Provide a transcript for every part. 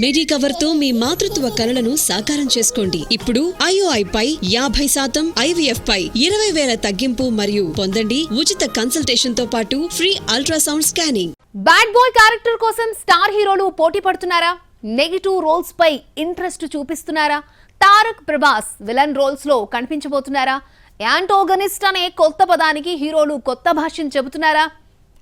మిడి cover తో మీ మాతృత్వ కలలను సాకారం చేసుకోండి. ఇప్పుడు IOI పై 50%, IVF పై 20,000 తగ్గింపు మరియు పొందండి ఉచిత కన్సల్టేషన్ తో పాటు free ultrasound scanning. Bad boy character కోసం స్టార్ హీరోలు పోటీ పడుతున్నారా? నెగటివ్ రోల్స్ పై ఇంట్రెస్ట్ చూపిస్తున్నారా? తారక్, ప్రభాస్ విలన్ రోల్స్ లో కనిపించబోతున్నారా? యాంటోగనిస్ట్ అనే కొత్త పదానికి హీరోలు కొత్త భాష్యం చెబుతున్నారా?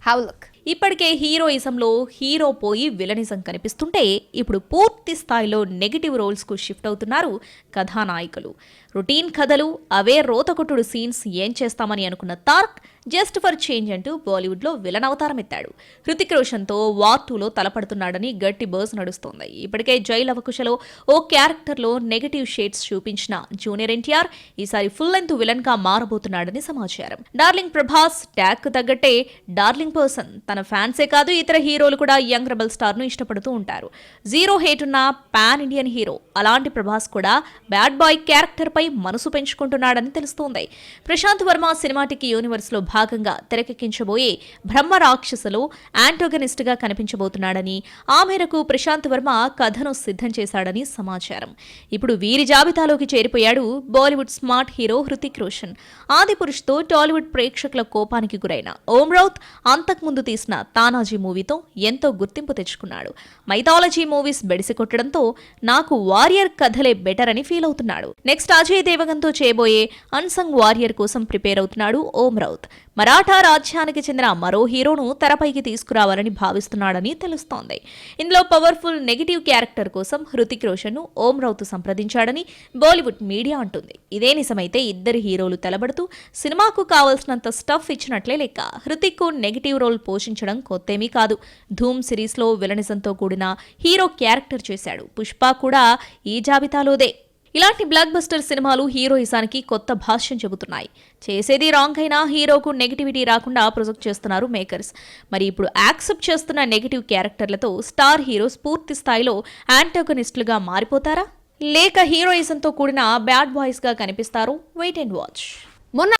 Have look. ఇప్పటికే హీరోయిజంలో హీరో పోయి విలనిజం కనిపిస్తుంటే ఇప్పుడు పూర్తి స్థాయిలో నెగిటివ్ రోల్స్కు షిఫ్ట్ అవుతున్నారు కథానాయకులు. రొటీన్ కథలు, అవే రోతకొట్టుడు సీన్స్ ఏం చేస్తామని అనుకున్న తారక్ జస్ట్ ఫర్ చేంజ్ అంటూ బాలీవుడ్లో విలన్ అవతారం ఎత్తాడు. హృతిక్ రోషన్తో వార్ 2లో తలపడుతున్నాడని గట్టి బర్స్ నడుస్తోంది. ఇప్పటికే జై లవకుశలో ఓ క్యారెక్టర్లో నెగిటివ్ షేడ్స్ చూపించిన జూనియర్ ఎన్టీఆర్ ఈసారి ఫుల్ లెంత్ విలన్ గా మారబోతున్నాడని సమాచారం. డార్లింగ్ ప్రభాస్ ట్యాగ్ తగ్గట్టే డార్లింగ్ పర్సన్. తన ఫ్యాన్సే కాదు, ఇతర హీరోలు కూడా యంగ్ రెబల్ స్టార్ ను ఇష్టపడుతూ ఉంటారు. జీరో హేట్ ఉన్న పాన్ ఇండియన్ హీరో. అలాంటి ప్రభాస్ కూడా బ్యాడ్ బాయ్ క్యారెక్టర్ పై మనసు పెంచుకుంటున్నాడని తెలుస్తోంది. ప్రశాంత్ వర్మ సినిమాటిక్ యూనివర్స్ లో భాగంగా తెరకెక్కించబోయే బ్రహ్మ రాక్షసులో యాంటోగనిస్ట్ గా కనిపించబోతున్నాడని, ఆ మేరకు ప్రశాంత్ వర్మ కథను సిద్ధం చేశాడని సమాచారం. ఇప్పుడు వీరి జాబితాలోకి చేరిపోయాడు బాలీవుడ్ స్మార్ట్ హీరో హృతిక్ రోషన్. ఆదిపురుష్ తో టాలీవుడ్ ప్రేక్షకుల కోపానికి గురైన ఓం రౌత్ అంతకుముందు తీసిన తానాజీ మూవీతో ఎంతో గుర్తింపు తెచ్చుకున్నాడు. మైథాలజీ మూవీస్ బెడిసి కొట్టడంతో నాకు వారియర్ కథలే బెటర్ అని ఫీల్ అవుతున్నాడు. నెక్స్ట్ అజయ్ దేవగన్ తో చేయబోయే అన్సంగ్ వారియర్ కోసం ప్రిపేర్ అవుతున్నాడు ఓం రౌత్. మరాఠా రాజ్యానికి చెందిన మరో హీరోను తెరపైకి తీసుకురావాలని భావిస్తున్నాడని తెలుస్తోంది. ఇందులో పవర్ఫుల్ నెగిటివ్ క్యారెక్టర్ కోసం హృతిక్ రోషన్ ను ఓం రౌత్ సంప్రదించాడని బాలీవుడ్ మీడియా అంటుంది. ఇదే నిజమైతే ఇద్దరు హీరోలు తలబడుతూ సినిమాకు కావాల్సినంత స్టఫ్ ఇచ్చినట్లే లెక్క. హృతిక్ కు నెగిటివ్ రోల్ పోషించడం కొత్తేమీ కాదు. ధూమ్ సిరీస్ లో విలనిజంతో కూడిన హీరో క్యారెక్టర్ చేశాడు. పుష్ప కూడా ఈ జాబితాలోదే. ఇలాంటి బ్లాక్ బస్టర్ సినిమాలు హీరోయిజానికి కొత్త భాష్యం చెబుతున్నాయి. చేసేది రాంగ్ అయినా హీరోకు నెగిటివిటీ రాకుండా ప్రొజెక్ట్ చేస్తున్నారు మేకర్స్. మరి ఇప్పుడు యాక్సెప్ట్ చేస్తున్న నెగిటివ్ క్యారెక్టర్లతో స్టార్ హీరోస్ పూర్తి స్థాయిలో యాంటోగనిస్టులుగా మారిపోతారా, లేక హీరోయిజంతో కూడిన బ్యాడ్ బాయ్స్ గా కనిపిస్తారో? Wait and watch. మొన్న